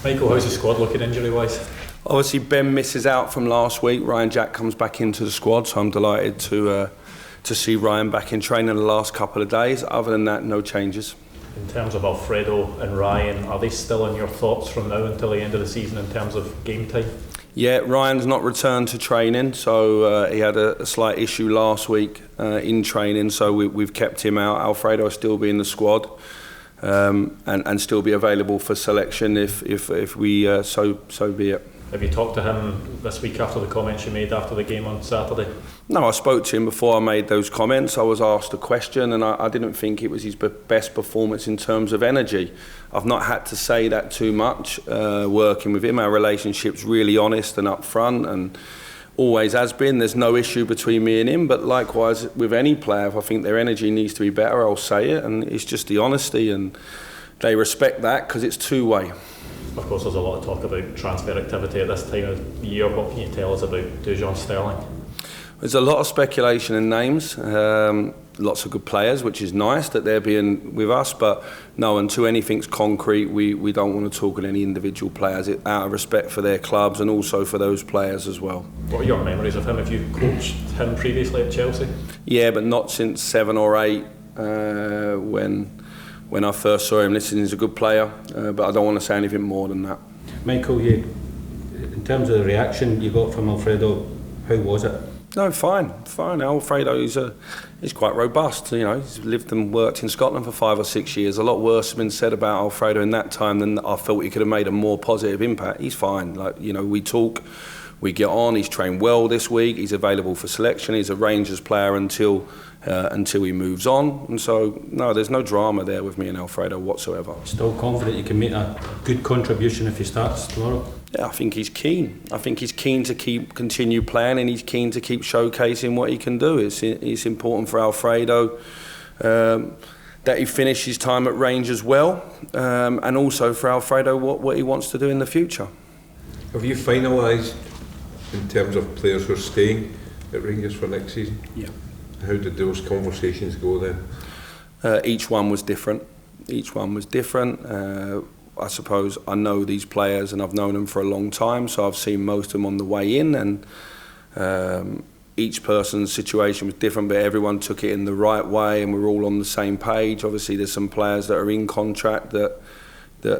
Michael, how's the squad looking injury-wise? Obviously Ben misses out from last week. Ryan Jack comes back into the squad, so I'm delighted to see Ryan back in training the last couple of days. Other than that, no changes. In terms of Alfredo and Ryan, are they still in your thoughts from now until the end of the season in terms of game time? Yeah, Ryan's not returned to training, so he had a slight issue last week in training, so we've kept him out. Alfredo will still be in the squad and still be available for selection if we so be it. Have you talked to him this week after the comments you made after the game on Saturday? No, I spoke to him before I made those comments. I was asked a question and I didn't think it was his best performance in terms of energy. I've not had to say that too much working with him. Our relationship's really honest and upfront and always has been. There's no issue between me and him, but likewise with any player, if I think their energy needs to be better, I'll say it, and it's just the honesty, and they respect that because it's two-way. Of course, there's a lot of talk about transfer activity at this time of the year. What can you tell us about Dujon Sterling? There's a lot of speculation and names, lots of good players, which is nice that they're being with us, but no, until anything's concrete, we don't want to talk with any individual players out of respect for their clubs and also for those players as well. What are your memories of him? Have you coached him previously at Chelsea? Yeah, but not since 7 or 8 when I first saw him. Listen, he's a good player, but I don't want to say anything more than that. Michael, in terms of the reaction you got from Alfredo, how was it? No, fine. Alfredo he's quite robust. You know, he's lived and worked in Scotland for 5 or 6 years. A lot worse has been said about Alfredo in that time than I felt he could have made a more positive impact. He's fine. We talk, we get on. He's trained well this week. He's available for selection. He's a Rangers player until he moves on. And so, no, there's no drama there with me and Alfredo whatsoever. Still confident you can make a good contribution if he starts tomorrow? Yeah, I think he's keen. I think he's keen to continue playing, and he's keen to keep showcasing what he can do. It's important for Alfredo that he finish his time at Rangers well, and also for Alfredo what he wants to do in the future. Have you finalised in terms of players who are staying at Rangers for next season? Yeah. How did those conversations go then? Each one was different. I suppose I know these players and I've known them for a long time, so I've seen most of them on the way in, and each person's situation was different, but everyone took it in the right way and we're all on the same page. Obviously there's some players that are in contract that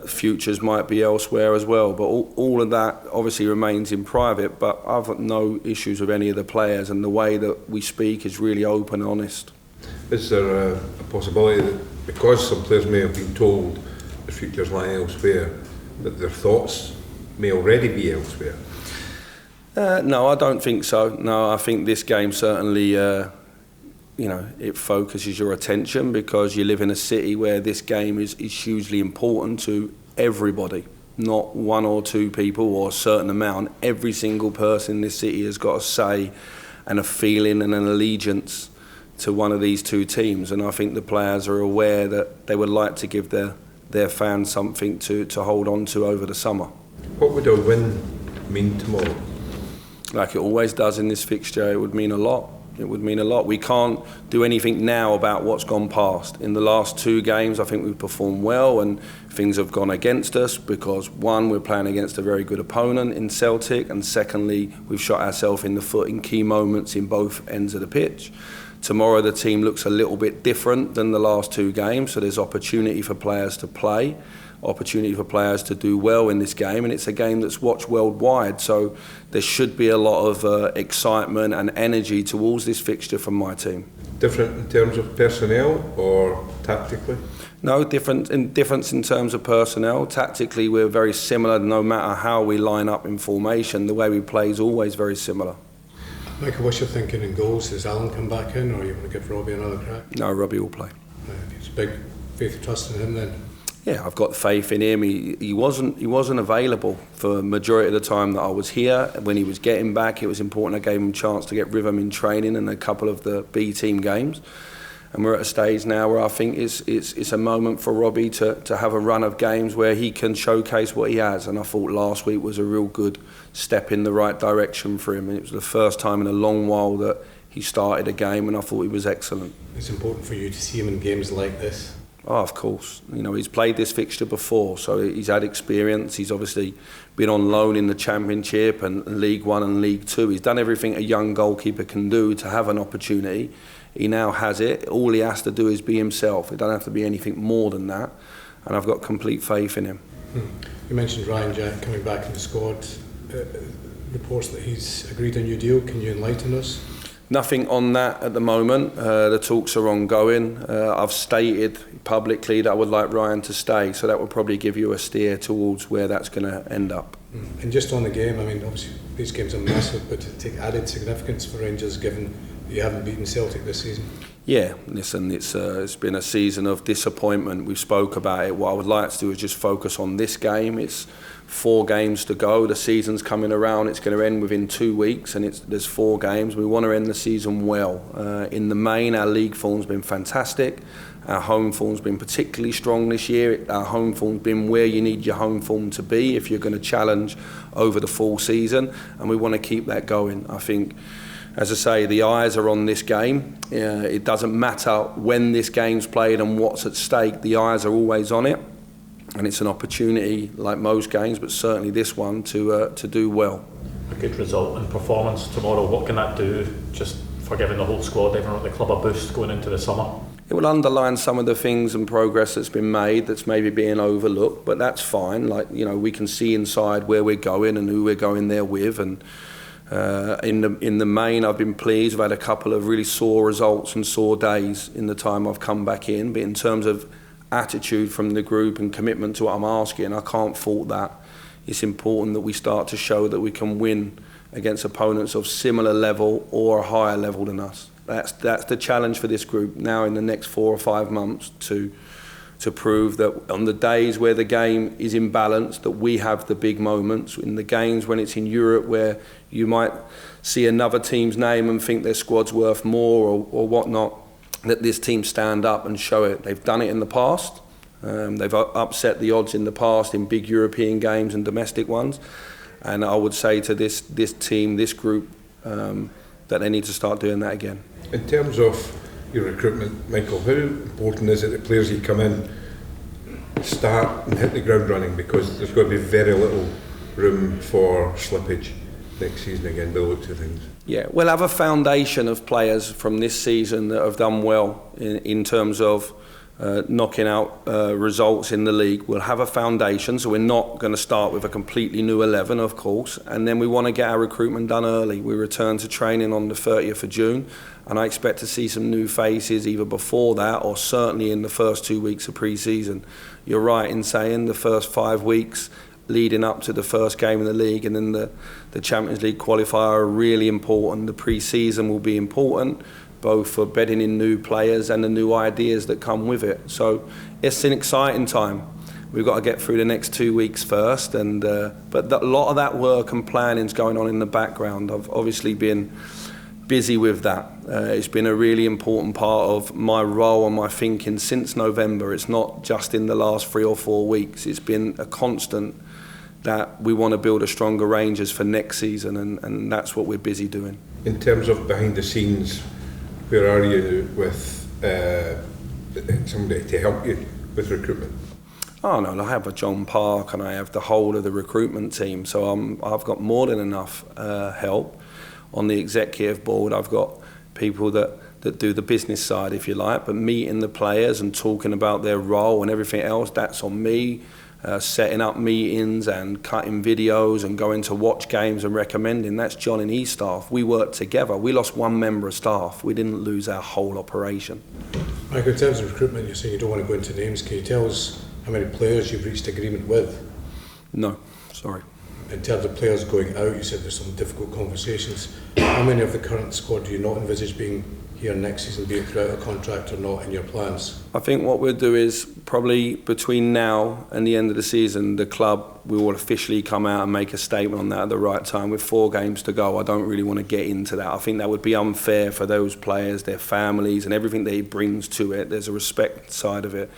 futures might be elsewhere as well, but all of that obviously remains in private, but I've got no issues with any of the players, and the way that we speak is really open and honest. Is there a possibility that because some players may have been told the futures lie elsewhere, that their thoughts may already be elsewhere? No, I don't think so. No, I think this game certainly it focuses your attention because you live in a city where this game is hugely important to everybody, not one or two people or a certain amount. Every single person in this city has got a say and a feeling and an allegiance to one of these two teams, and I think the players are aware that they would like to give their fans something to hold on to over the summer. What would a win mean tomorrow? Like it always does in this fixture, it would mean a lot. We can't do anything now about what's gone past. In the last 2 games, I think we've performed well and things have gone against us because, one, we're playing against a very good opponent in Celtic, and secondly, we've shot ourselves in the foot in key moments in both ends of the pitch. Tomorrow the team looks a little bit different than the last 2 games, so there's opportunity for players to play, opportunity for players to do well in this game, and it's a game that's watched worldwide, so there should be a lot of excitement and energy towards this fixture from my team. Different in terms of personnel or tactically? No, difference in terms of personnel. Tactically we're very similar no matter how we line up in formation. The way we play is always very similar. Michael, what's your thinking in goals? Does Alan come back in, or you want to give Robbie another crack? No, Robbie will play. It's big faith and trust in him then. Yeah, I've got faith in him. He wasn't available for the majority of the time that I was here. When he was getting back, it was important I gave him a chance to get rhythm in training and a couple of the B team games. And we're at a stage now where I think it's a moment for Robbie to have a run of games where he can showcase what he has. And I thought last week was a real good step in the right direction for him. And it was the first time in a long while that he started a game, and I thought he was excellent. It's important for you to see him in games like this. Oh, of course. You know, he's played this fixture before, so he's had experience. He's obviously been on loan in the Championship and League One and League Two. He's done everything a young goalkeeper can do to have an opportunity. He now has it. All he has to do is be himself. It doesn't have to be anything more than that. And I've got complete faith in him. You mentioned Ryan Jack coming back in the squad. Reports that he's agreed a new deal. Can you enlighten us? Nothing on that at the moment. The talks are ongoing. I've stated publicly that I would like Ryan to stay, so that will probably give you a steer towards where that's going to end up. And just on the game, I mean, obviously these games are massive, but to take added significance for Rangers given that you haven't beaten Celtic this season? Yeah, listen, it's been a season of disappointment. We spoke about it. What I would like to do is just focus on this game. It's 4 games to go. The season's coming around. It's going to end within 2 weeks, and there's 4 games. We want to end the season well. In the main, our league form's been fantastic. Our home form's been particularly strong this year. Our home form's been where you need your home form to be if you're going to challenge over the full season, and we want to keep that going. I think, as I say, the eyes are on this game. It doesn't matter when this game's played and what's at stake. The eyes are always on it. And it's an opportunity, like most games, but certainly this one, to do well. A good result and performance tomorrow, what can that do just for giving the whole squad, everyone at the club, a boost going into the summer? It will underline some of the things and progress that's been made that's maybe being overlooked, but that's fine. Like, you know, we can see inside where we're going and who we're going there with, and in the main, I've been pleased. I've had a couple of really sore results and sore days in the time I've come back in, but in terms of attitude from the group and commitment to what I'm asking, I can't fault that. It's important that we start to show that we can win against opponents of similar level or a higher level than us. That's the challenge for this group now in the next 4 or 5 months, to prove that on the days where the game is imbalanced, that we have the big moments. In the games when it's in Europe, where you might see another team's name and think their squad's worth more or whatnot, that this team stand up and show it. They've done it in the past. They've upset the odds in the past in big European games and domestic ones. And I would say to this team, this group, that they need to start doing that again. In terms of your recruitment, Michael, how important is it that players who come in start and hit the ground running? Because there's going to be very little room for slippage next season again, by the looks of things. Yeah, we'll have a foundation of players from this season that have done well in terms of knocking out results in the league. We'll have a foundation, so we're not going to start with a completely new 11, of course, and then we want to get our recruitment done early. We return to training on the 30th of June, and I expect to see some new faces either before that or certainly in the first 2 weeks of pre-season. You're right in saying the first 5 weeks leading up to the first game in the league and then the Champions League qualifier are really important. The pre-season will be important, both for bedding in new players and the new ideas that come with it. So it's an exciting time. We've got to get through the next 2 weeks first, and but a lot of that work and planning is going on in the background. I've obviously been busy with that. It's been a really important part of my role and my thinking since November. It's not just in the last 3 or 4 weeks. It's been a constant that we want to build a stronger Rangers for next season, and that's what we're busy doing. In terms of behind the scenes, where are you with somebody to help you with recruitment? Oh no, I have a John Park and I have the whole of the recruitment team, so I've got more than enough help. On the executive board, I've got people that do the business side, if you like, but meeting the players and talking about their role and everything else, that's on me. Setting up meetings and cutting videos and going to watch games and recommending, that's John and his staff. We work together. We lost 1 member of staff. We didn't lose our whole operation. Michael, in terms of recruitment, you say you don't want to go into names. Can you tell us how many players you've reached agreement with? No, sorry. In terms of players going out, you said there's some difficult conversations. How many of the current squad do you not envisage being here next season, being throughout a contract or not in your plans? I think what we'll do is probably between now and the end of the season, the club will officially come out and make a statement on that at the right time. With 4 games to go, I don't really want to get into that. I think that would be unfair for those players, their families and everything that it brings to it. There's a respect side of it.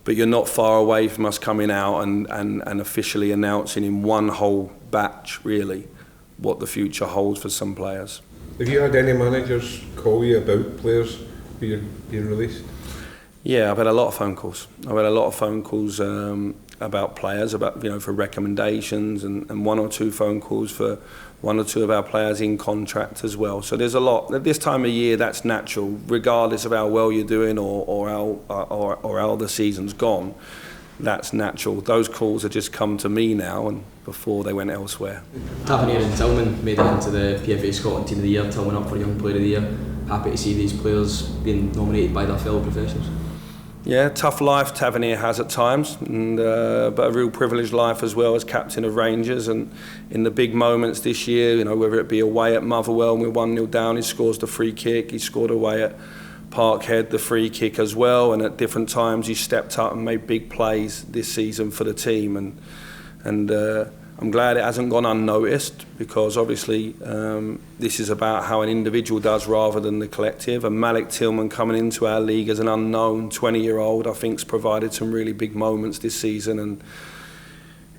But you're not far away from us coming out and officially announcing in one whole batch, really, what the future holds for some players. Have you had any managers call you about players being released? Yeah, I've had a lot of phone calls. About players, for recommendations, and one or two phone calls for one or two of our players in contract as well. So there's a lot. At this time of year, that's natural, regardless of how well you're doing or how the season's gone. That's natural. Those calls have just come to me now, and before they went elsewhere. Tavernier and Tillman made it into the PFA Scotland Team of the Year. Tillman up for Young Player of the Year. Happy to see these players being nominated by their fellow professionals. Yeah, tough life Tavernier has at times, but a real privileged life as well as captain of Rangers. And in the big moments this year, whether it be away at Motherwell and we're 1-0 down, he scores the free kick. He scored away at Parkhead the free kick as well. And at different times he stepped up and made big plays this season for the team. And I'm glad it hasn't gone unnoticed, because obviously this is about how an individual does rather than the collective. And Malik Tillman coming into our league as an unknown 20-year-old, I think, has provided some really big moments this season. And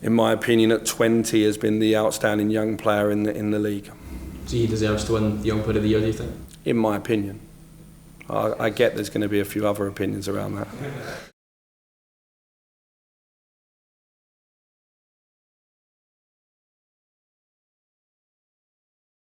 in my opinion, at 20, has been the outstanding young player in the league. So he deserves to win the Young Player of the Year, do you think? In my opinion. I get there's going to be a few other opinions around that.